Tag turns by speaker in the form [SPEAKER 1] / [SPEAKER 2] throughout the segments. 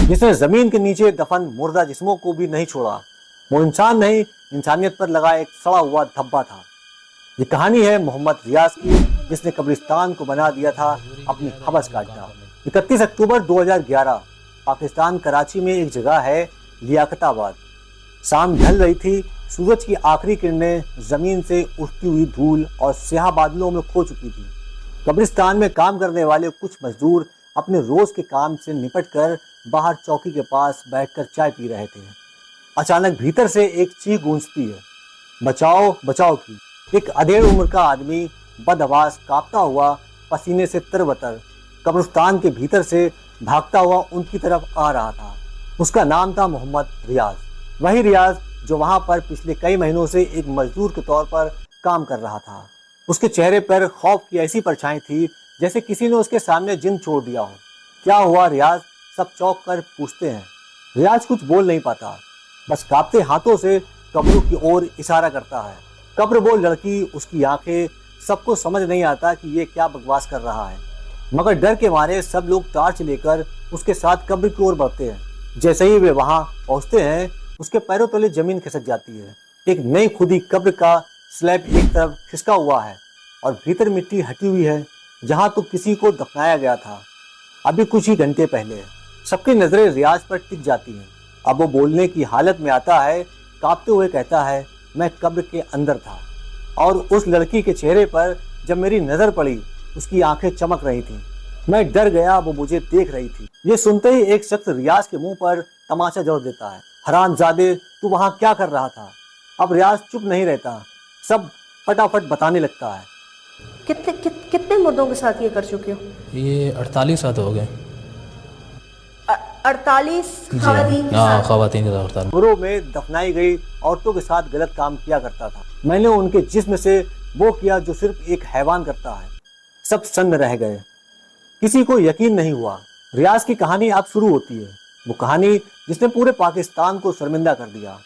[SPEAKER 1] जिसने जमीन के नीचे दफन मुर्दा जिस्मों को भी नहीं छोड़ा। वो इंसान नहीं, इंसानियत पर लगा एक सड़ा हुआ धब्बा था। ये कहानी है मोहम्मद रियाज की, जिसने कब्रिस्तान को बना दिया था अपनी हवस का अड्डा। 31 अक्टूबर 2011 पाकिस्तान कराची में एक जगह है लियाकताबाद। शाम ढल रही थी, सूरज की आखिरी किरणें जमीन से उठती हुई धूल और स्याह बादलों में खो चुकी थी। कब्रिस्तान में काम करने वाले कुछ मजदूर अपने रोज के काम से निपटकर बाहर चौकी के पास बैठकर चाय पी रहे थे। अचानक भीतर से एक चीख गूंजती है, बचाओ बचाओ की। एक अधेड़ उम्र का आदमी बदहवास कांपता हुआ पसीने से तरबतर कब्रिस्तान के भीतर से भागता हुआ उनकी तरफ आ रहा था। उसका नाम था मोहम्मद रियाज, वही रियाज जो वहां पर पिछले कई महीनों से एक मजदूर के तौर पर काम कर रहा था। उसके चेहरे पर खौफ की ऐसी परछाई थी जैसे किसी ने उसके सामने जिन छोड़ दिया हो। क्या हुआ रियाज? सब चौंक कर पूछते हैं। रियाज कुछ बोल नहीं पाता, बस कांपते हाथों से कब्रों की ओर इशारा करता है। कब्र, वो लड़की, उसकी आंखें, सबको समझ नहीं आता कि ये क्या बकवास कर रहा है, मगर डर के मारे सब लोग टार्च लेकर उसके साथ कब्र की ओर बढ़ते हैं। जैसे ही वे वहां पहुंचते हैं, उसके पैरों तले जमीन खिसक जाती है। एक नई खुदी कब्र का स्लैब एक तरफ खिसका हुआ है और भीतर मिट्टी हटी हुई है जहां तो किसी को दफनाया गया था अभी कुछ ही घंटे पहले। सबकी नजरें रियाज पर टिक जाती हैं। अब वो बोलने की हालत में आता है, कांपते हुए कहता है, मैं कब्र के अंदर था और उस लड़की के चेहरे पर जब मेरी नजर पड़ी, उसकी आंखें चमक रही थीं। मैं डर गया, वो मुझे देख रही थी। ये सुनते ही एक शख्स रियाज के मुंह पर तमाचा जोड़ देता है, हरामजादे, तू वहां क्या कर रहा था? अब रियाज चुप नहीं रहता, सब फटाफट बताने लगता है।
[SPEAKER 2] कितने मुर्दों के साथ ये कर चुके हो?
[SPEAKER 3] ये 48 साल हो गए।
[SPEAKER 2] 48
[SPEAKER 3] खवातीन के साथ
[SPEAKER 1] कब्रों में दफनाई गई औरतों के साथ गलत काम किया करता था। मैंने उनके जिस्म से वो किया जो सिर्फ एक हैवान करता है। सब सन्न रह गए, किसी को यकीन नहीं हुआ। रियाज की कहानी अब शुरू होती है, वो कहानी जिसने पूरे पाकिस्तान को शर्मिंदा कर दिया,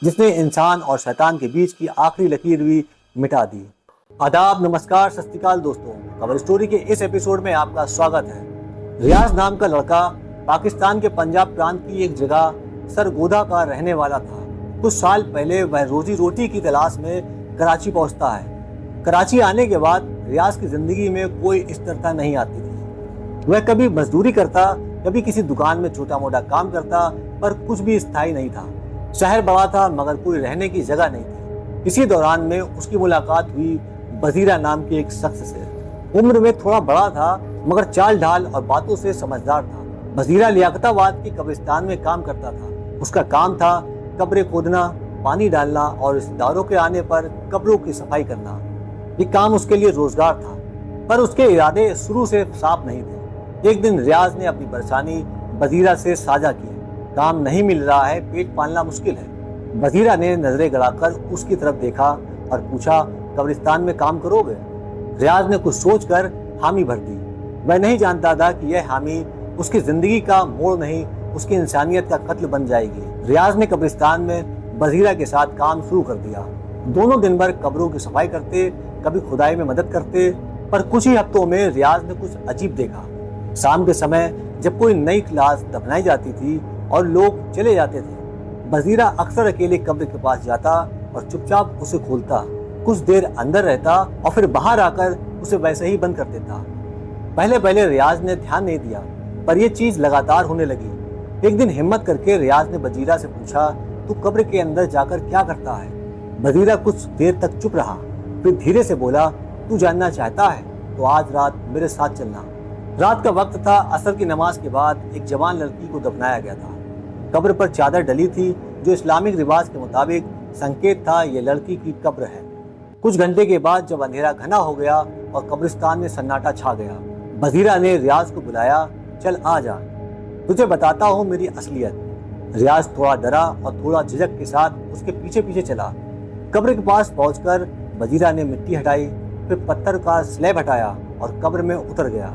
[SPEAKER 1] जिसने इंसान और शैतान के बीच की आखिरी लकीर भी मिटा दी। आदाब, नमस्कार, सत श्री अकाल दोस्तों, खबर स्टोरी के इस एपिसोड में आपका स्वागत है। रियाज नाम का लड़का पाकिस्तान के पंजाब प्रांत की एक जगह सरगोदा का रहने वाला था। कुछ साल पहले वह रोजी रोटी की तलाश में कराची पहुंचता है। कराची आने के बाद रियाज की जिंदगी में कोई स्थिरता नहीं आती थी। वह कभी मजदूरी करता, कभी किसी दुकान में छोटा मोटा काम करता, पर कुछ भी स्थायी नहीं था। शहर बड़ा था मगर कोई रहने की जगह नहीं थी। इसी दौरान में उसकी मुलाकात हुई बजीरा नाम के एक शख्स से। उम्र में थोड़ा बड़ा था मगर चाल ढाल और बातों से समझदार था। बजीरा लियाकताबाद के कब्रिस्तान में काम करता था। उसका काम था कब्रें खोदना, पानी डालना और रिश्तेदारों के आने पर कब्रों की सफाई करना। ये काम उसके लिए रोजगार था, पर उसके इरादे शुरू से साफ नहीं थे। एक दिन रियाज ने अपनी परेशानी बजीरा से साझा की। काम नहीं मिल रहा है, पेट पालना मुश्किल है। बजीरा ने नजरें गड़ाकर उसकी तरफ देखा और पूछा, कब्रिस्तान में काम करोगे? रियाज ने कुछ सोचकर हामी भर दी। वह नहीं जानता था कि यह हामी उसकी जिंदगी का मोड़ नहीं, उसकी इंसानियत का कत्ल बन जाएगी। रियाज ने कब्रिस्तान में बजीरा के साथ काम शुरू कर दिया। दोनों दिन भर कब्रों की सफाई करते, कभी खुदाई में मदद करते, पर कुछ ही हफ्तों में रियाज ने कुछ अजीब देखा। शाम के समय जब कोई नई क्लास दफनाई जाती थी और लोग चले जाते थे, बजीरा अक्सर अकेले कब्र के पास जाता और चुपचाप उसे खोलता, कुछ देर अंदर रहता और फिर बाहर आकर उसे वैसे ही बंद कर देता। पहले पहले रियाज ने ध्यान नहीं दिया, पर यह चीज लगातार होने लगी। एक दिन हिम्मत करके रियाज ने बजीरा से पूछा, तू कब्र के अंदर जाकर क्या करता है? बजीरा कुछ देर तक चुप रहा, फिर धीरे से बोला, तू जानना चाहता है तो आज रात मेरे साथ चलना। रात का वक्त था। असर की नमाज के बाद एक जवान लड़की को दफनाया गया था। कब्र पर चादर डली थी जो इस्लामिक रिवाज के मुताबिक संकेत था ये लड़की की कब्र है। कुछ घंटे के बाद जब अंधेरा घना हो गया और कब्रिस्तान में सन्नाटा छा गया, बजीरा ने रियाज को बुलाया, चल आ जा, तुझे बताता हूँ मेरी असलियत। रियाज थोड़ा डरा और थोड़ा झिझक के साथ उसके पीछे पीछे चला। कब्र के पास पहुंचकर बजीरा ने मिट्टी हटाई, फिर पत्थर का स्लैब हटाया और कब्र में उतर गया।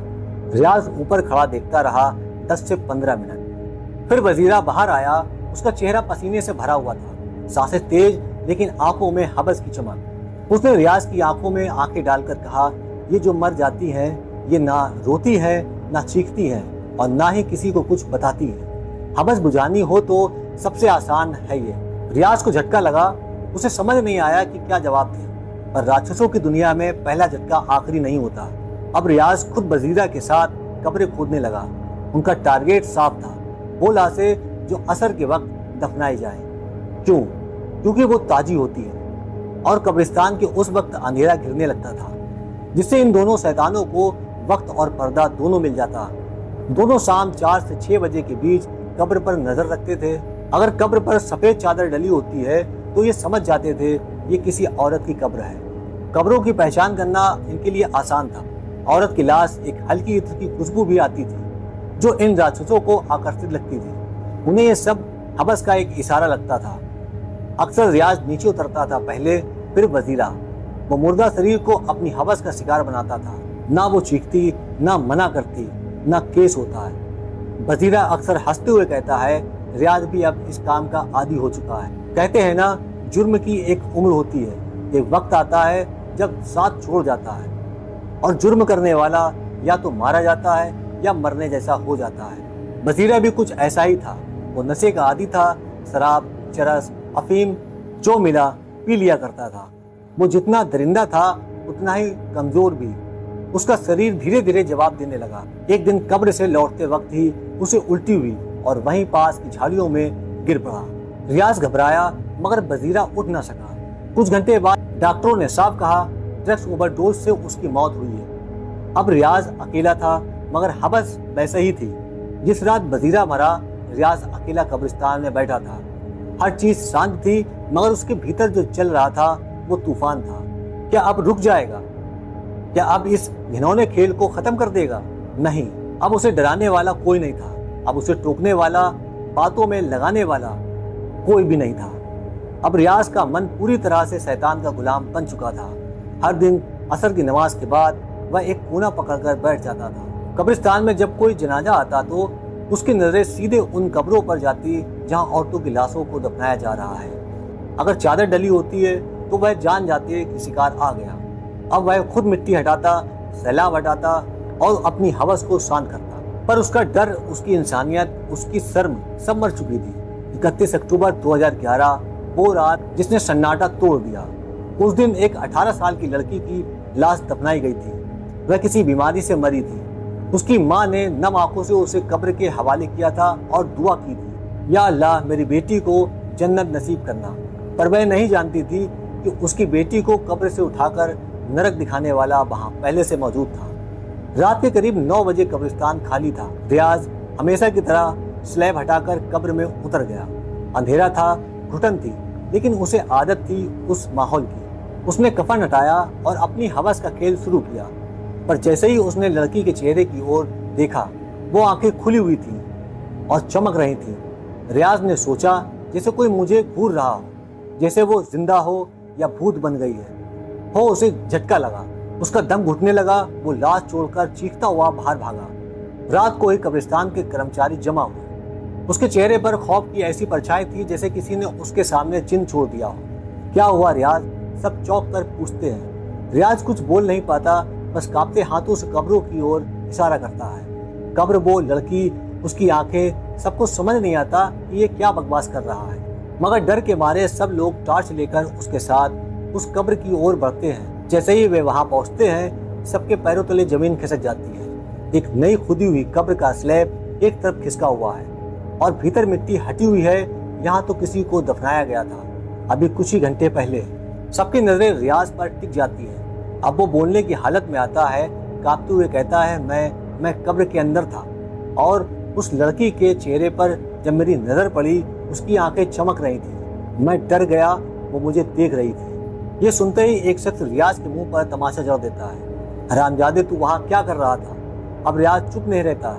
[SPEAKER 1] रियाज ऊपर खड़ा देखता रहा 10 से 15 मिनट। फिर बजीरा बाहर आया। उसका चेहरा पसीने से भरा हुआ था, सांसें तेज, लेकिन आंखों में हबस की चमक। उसने रियाज की आंखों में आंखें डालकर कहा, ये जो मर जाती हैं, ये ना रोती है, ना चीखती है और ना ही किसी को कुछ बताती है। हवस बुझानी हो तो सबसे आसान है ये। रियाज को झटका लगा, उसे समझ नहीं आया कि क्या जवाब दे। पर राक्षसों की दुनिया में पहला झटका आखिरी नहीं होता। अब रियाज खुद बजीरा के साथ कब्रें खोदने लगा। उनका टारगेट साफ था, वो लाशें जो असर के वक्त दफनाई जाए। क्यों? क्योंकि वो ताजी होती है और कब्रिस्तान के उस वक्त अंधेरा घिरने लगता था, जिससे इन दोनों शैतानों को वक्त और पर्दा दोनों मिल जाता। दोनों शाम 4 से 6 बजे के बीच कब्र पर नजर रखते थे। अगर कब्र पर सफेद चादर डली होती है तो ये समझ जाते थे ये किसी औरत की कब्र है। कब्रों की पहचान करना इनके लिए आसान था। औरत की लाश एक हल्की इत्र की खुशबू भी आती थी जो इन राक्षसों को आकर्षित लगती थी। उन्हें यह सब हवस का एक इशारा लगता था। अक्सर रियाज नीचे उतरता था पहले, फिर वजीरा। वो मुर्दा शरीर को अपनी हवस का शिकार बनाता था। ना वो चीखती, ना मना करती, ना केस होता है। वजीरा अक्सर हंसते हुए कहता है, रियाज भी अब इस काम का आदी हो चुका है। कहते हैं ना, जुर्म की एक उम्र होती है, एक वक्त आता है जब साथ छोड़ जाता है और जुर्म करने वाला या तो मारा जाता है या मरने जैसा हो जाता है। वजीरा भी कुछ ऐसा ही था। वो नशे का आदी था। शराब, चरस, अफीम जो मिला पी लिया करता था। वो जितना दरिंदा था उतना ही कमजोर भी। उसका शरीर धीरे धीरे जवाब देने लगा। एक दिन कब्र से लौटते वक्त ही उसे उल्टी हुई और वहीं पास की झाड़ियों में गिर पड़ा। रियाज घबराया मगर वजीरा उठ न सका। कुछ घंटे बाद डॉक्टरों ने साफ कहा, ड्रग्स ओवरडोज से उसकी मौत हुई है। अब रियाज अकेला था मगर हवस वैसे ही थी। जिस रात वजीरा मरा, रियाज अकेला कब्रिस्तान में बैठा था। हर चीज शांत थी मगर उसके भीतर जो चल रहा था वो तूफान था। क्या अब रुक जाएगा? क्या अब इस घिनौने खेल को खत्म कर देगा? नहीं, अब उसे डराने वाला कोई नहीं था। अब उसे टोकने वाला, बातों में लगाने वाला कोई भी नहीं था। अब रियाज का मन पूरी तरह से शैतान का गुलाम बन चुका था। हर दिन असर की नमाज के बाद वह एक कोना पकड़कर बैठ जाता था। कब्रिस्तान में जब कोई जनाजा आता तो उसकी नजरें सीधे उन कब्रों पर जाती जहां औरतों की लाशों को दफनाया जा रहा है। अगर चादर डली होती है तो वह जान जाती है कि शिकार आ गया। अब वह खुद मिट्टी हटाता, सैलाब हटाता और अपनी हवस को शांत करता। पर उसका डर, उसकी इंसानियत, उसकी शर्म सब मर चुकी थी। 31 अक्टूबर 2011 वो रात जिसने सन्नाटा तोड़ दिया। उस दिन एक 18 साल की लड़की की लाश दफनाई गई थी। वह किसी बीमारी से मरी थी। उसकी माँ ने नम आंखों से उसे कब्र के हवाले किया था और दुआ की थी, या अल्लाह मेरी बेटी को जन्नत नसीब करना। पर वह नहीं जानती थी कि उसकी बेटी को कब्र से उठाकर नरक दिखाने वाला वहां पहले से मौजूद था। रात के करीब 9 बजे कब्रिस्तान खाली था। रियाज हमेशा की तरह स्लैब हटाकर कब्र में उतर गया। अंधेरा था, घुटन थी, लेकिन उसे आदत थी उस माहौल की। उसने कफन हटाया और अपनी हवस का खेल शुरू किया। पर जैसे ही उसने लड़की के चेहरे की ओर देखा, वो आंखें खुली हुई थी और चमक रही थी। रियाज ने सोचा जैसे कोई मुझे घूर रहा हो, जैसे वो जिंदा हो या भूत बन गई है। उसे झटका लगा, उसका दम घुटने लगा। वो लाश छोड़कर चीखता हुआ बाहर भागा। रात को ही कब्रिस्तान के कर्मचारी जमा हुए। उसके चेहरे पर खौफ की ऐसी परछाई थी जैसे किसी ने उसके सामने जिन छोड़ दिया हो। क्या हुआ रियाज? सब चौंक कर पूछते हैं। रियाज कुछ बोल नहीं पाता, बस कांपते हाथों से कब्रों की ओर इशारा करता है। कब्र, वो लड़की, उसकी आंखें, सबको समझ नहीं आता कि ये क्या बकवास कर रहा है। मगर डर के मारे सब लोग टॉर्च लेकर उसके साथ उस कब्र की ओर बढ़ते हैं। जैसे ही वे वहां पहुंचते हैं, सबके पैरों तले जमीन खिसक जाती है। एक नई खुदी हुई कब्र का स्लैब एक तरफ खिसका हुआ है और भीतर मिट्टी हटी हुई है। यहाँ तो किसी को दफनाया गया था अभी कुछ ही घंटे पहले। सबकी नजरें रियाज पर टिक जाती है। अब वो बोलने की हालत में आता है। कांपते हुए कहता है, मैं कब्र के अंदर था और उस लड़की के चेहरे पर जब मेरी नजर पड़ी, उसकी आंखें चमक रही थी। मैं डर गया, वो मुझे देख रही थी। ये सुनते ही एक शख्स रियाज के मुंह पर तमाशा जड़ देता है। हरामजादे, तू वहां क्या कर रहा था? अब रियाज चुप नहीं रहता,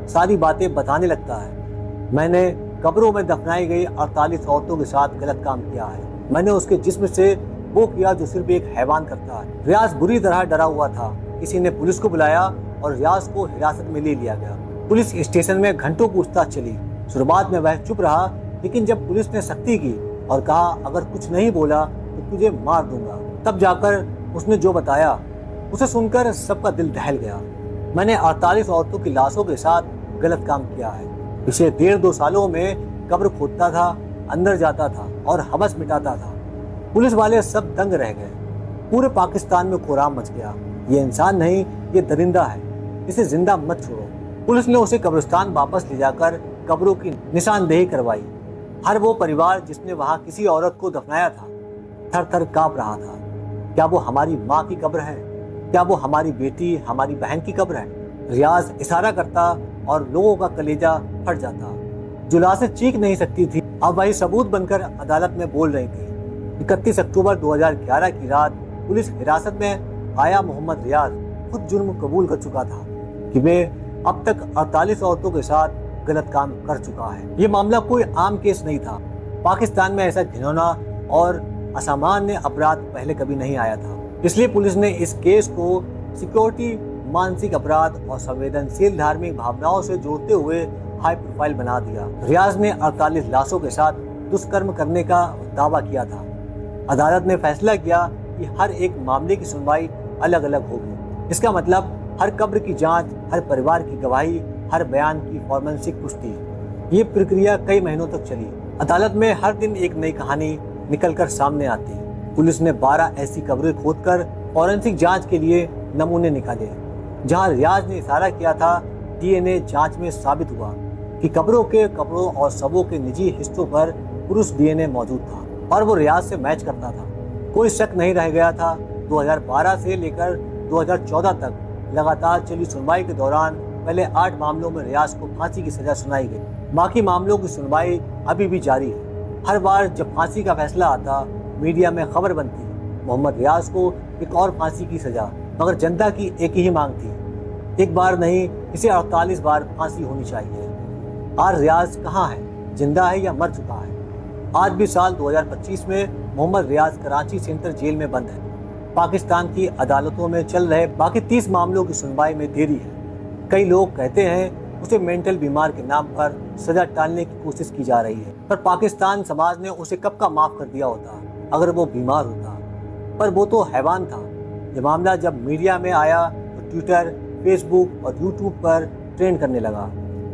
[SPEAKER 1] सारी बातें बताने लगता है। मैंने कब्रों में दफनाई गई 48 औरतों के साथ गलत काम किया है। मैंने उसके जिस्म से वो किया जो सिर्फ एक हैवान करता है। रियाज बुरी तरह डरा हुआ था। किसी ने पुलिस को बुलाया और रियाज को हिरासत में ले लिया गया। पुलिस स्टेशन में घंटों पूछताछ चली। शुरुआत में वह चुप रहा, लेकिन जब पुलिस ने सख्ती की और कहा अगर कुछ नहीं बोला तो तुझे मार दूंगा, तब जाकर उसने जो बताया उसे सुनकर सबका दिल दहल गया। मैंने 48 औरतों की लाशों के साथ गलत काम किया है। पिछले 1.5-2 सालों में कब्र खोदता था, अंदर जाता था और हवस मिटाता था। पुलिस वाले सब दंग रह गए। पूरे पाकिस्तान में कोहराम मच गया। ये इंसान नहीं, ये दरिंदा है, इसे जिंदा मत छोड़ो। पुलिस ने उसे कब्रिस्तान वापस ले जाकर कब्रों की निशानदेही करवाई। हर वो परिवार जिसने वहां किसी औरत को दफनाया था थर थर कांप रहा था। क्या वो हमारी माँ की कब्र है? क्या वो हमारी बेटी, हमारी बहन की कब्र है? रियाज इशारा करता और लोगों का कलेजा फट जाता। जो लाशें चीख नहीं सकती थी, अब वही सबूत बनकर अदालत में बोल रही थी। 31 अक्टूबर 2011 की रात पुलिस हिरासत में आया मोहम्मद रियाज खुद जुर्म कबूल कर चुका था कि वे अब तक 48 औरतों के साथ गलत काम कर चुका है। ये मामला कोई आम केस नहीं था। पाकिस्तान में ऐसा घिनौना और असामान्य अपराध पहले कभी नहीं आया था। इसलिए पुलिस ने इस केस को सिक्योरिटी, मानसिक अपराध और संवेदनशील धार्मिक भावनाओं से जोड़ते हुए हाई प्रोफाइल बना दिया। रियाज ने 48 लाशों के साथ दुष्कर्म करने का दावा किया था। अदालत ने फैसला किया कि हर एक मामले की सुनवाई अलग अलग होगी। इसका मतलब हर कब्र की जांच, हर परिवार की गवाही, हर बयान की फॉरेंसिक पुष्टि। ये प्रक्रिया कई महीनों तक चली। अदालत में हर दिन एक नई कहानी निकलकर सामने आती। पुलिस ने 12 ऐसी कब्रें खोदकर फॉरेंसिक जांच के लिए नमूने निकाले। जहां रियाज ने इशारा किया था, डीएनए जांच में साबित हुआ कि कब्रों के कपड़ों और शवों के निजी हिस्सों पर पुरुष डीएनए मौजूद था और वो रियाज से मैच करता था। कोई शक नहीं रह गया था। 2012 से लेकर 2014 तक लगातार चली सुनवाई के दौरान पहले 8 मामलों में रियाज को फांसी की सजा सुनाई गई। बाकी मामलों की सुनवाई अभी भी जारी है। हर बार जब फांसी का फैसला आता, मीडिया में खबर बनती मोहम्मद रियाज को एक और फांसी की सजा, मगर जनता की एक ही मांग थी, एक बार नहीं, इसे 48 बार फांसी होनी चाहिए। आज रियाज कहाँ है? जिंदा है या मर चुका है? आज भी साल 2025 में मोहम्मद रियाज कराची सेंट्रल जेल में बंद है। पाकिस्तान की अदालतों में चल रहे बाकी 30 मामलों की सुनवाई में देरी है। कई लोग कहते हैं उसे मेंटल बीमार के नाम पर सजा टालने की कोशिश की जा रही है, पर पाकिस्तान समाज ने उसे कब का माफ कर दिया होता अगर वो बीमार होता। पर वो तो हैवान था। ये मामला जब मीडिया में आया तो ट्विटर, फेसबुक और यूट्यूब पर ट्रेंड करने लगा।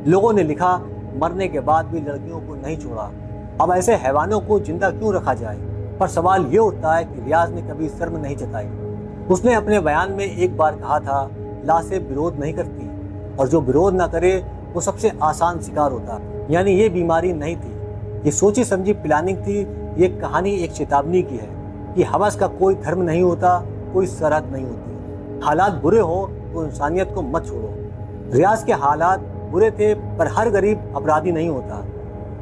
[SPEAKER 1] लोगों ने लिखा, मरने के बाद भी लड़कियों को नहीं छोड़ा, अब ऐसे हैवानों को जिंदा क्यों रखा जाए? पर सवाल ये उठता है कि रियाज ने कभी शर्म नहीं जताई। उसने अपने बयान में एक बार कहा था, लाशें विरोध नहीं करती और जो विरोध ना करे वो सबसे आसान शिकार होता। यानी ये बीमारी नहीं थी, ये सोची समझी प्लानिंग थी। ये कहानी एक चेतावनी की है कि हवस का कोई धर्म नहीं होता, कोई सरहद नहीं होती। हालात बुरे हो तो इंसानियत को मत छोड़ो। रियाज के हालात बुरे थे, पर हर गरीब अपराधी नहीं होता।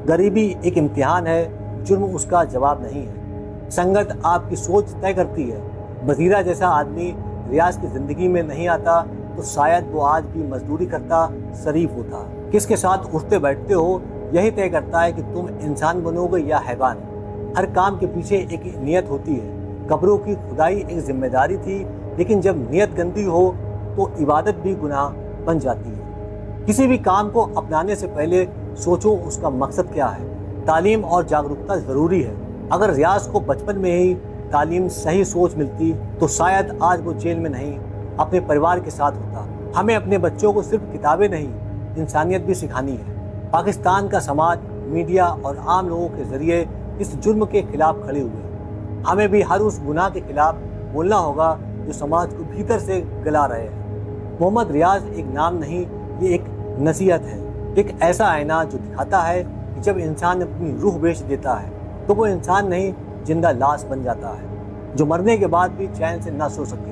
[SPEAKER 1] गरीबी एक इम्तिहान है, जुर्म उसका जवाब नहीं है। संगत आपकी सोच तय करती है। वजीरा जैसा आदमी रियाज की जिंदगी में नहीं आता तो शायद वो आज भी मजदूरी करता, शरीफ होता। किसके साथ उठते बैठते हो यही तय करता है कि तुम इंसान बनोगे या हैवान। हर काम के पीछे एक नियत होती है। कब्रों की खुदाई एक जिम्मेदारी थी, लेकिन जब नियत गंदी हो तो इबादत भी गुनाह बन जाती है। किसी भी काम को अपनाने से पहले सोचो उसका मकसद क्या है। तालीम और जागरूकता जरूरी है। अगर रियाज को बचपन में ही तालीम, सही सोच मिलती तो शायद आज वो जेल में नहीं, अपने परिवार के साथ होता। हमें अपने बच्चों को सिर्फ किताबें नहीं, इंसानियत भी सिखानी है। पाकिस्तान का समाज, मीडिया और आम लोगों के जरिए इस जुर्म के खिलाफ खड़े हुए। हमें भी हर उस गुनाह के खिलाफ बोलना होगा जो समाज को भीतर से गला रहे हैं। मोहम्मद रियाज एक नाम नहीं, ये एक नसीहत है, एक ऐसा आईना जो दिखाता है कि जब इंसान अपनी रूह बेच देता है तो वो इंसान नहीं, जिंदा लाश बन जाता है, जो मरने के बाद भी चैन से ना सो सके।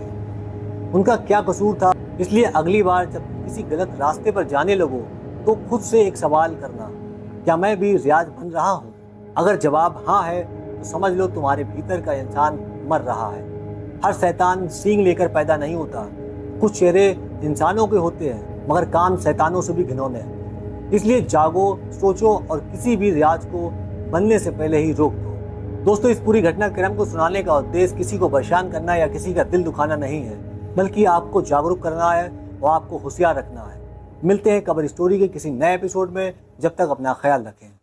[SPEAKER 1] उनका क्या कसूर था? इसलिए अगली बार जब किसी गलत रास्ते पर जाने लगो तो खुद से एक सवाल करना, क्या मैं भी रियाज बन रहा हूँ? अगर जवाब हाँ है तो समझ लो तुम्हारे भीतर का इंसान मर रहा है। हर शैतान सींग लेकर पैदा नहीं होता। कुछ चेहरे इंसानों के होते हैं, मगर काम शैतानों से भी घिनौने हैं। इसलिए जागो, सोचो और किसी भी रियाज को बनने से पहले ही रोक दो। दोस्तों, इस पूरी घटनाक्रम को सुनाने का उद्देश्य किसी को परेशान करना या किसी का दिल दुखाना नहीं है, बल्कि आपको जागरूक करना है और आपको होशियार रखना है। मिलते हैं कबर स्टोरी के किसी नए एपिसोड में। जब तक अपना ख्याल रखें।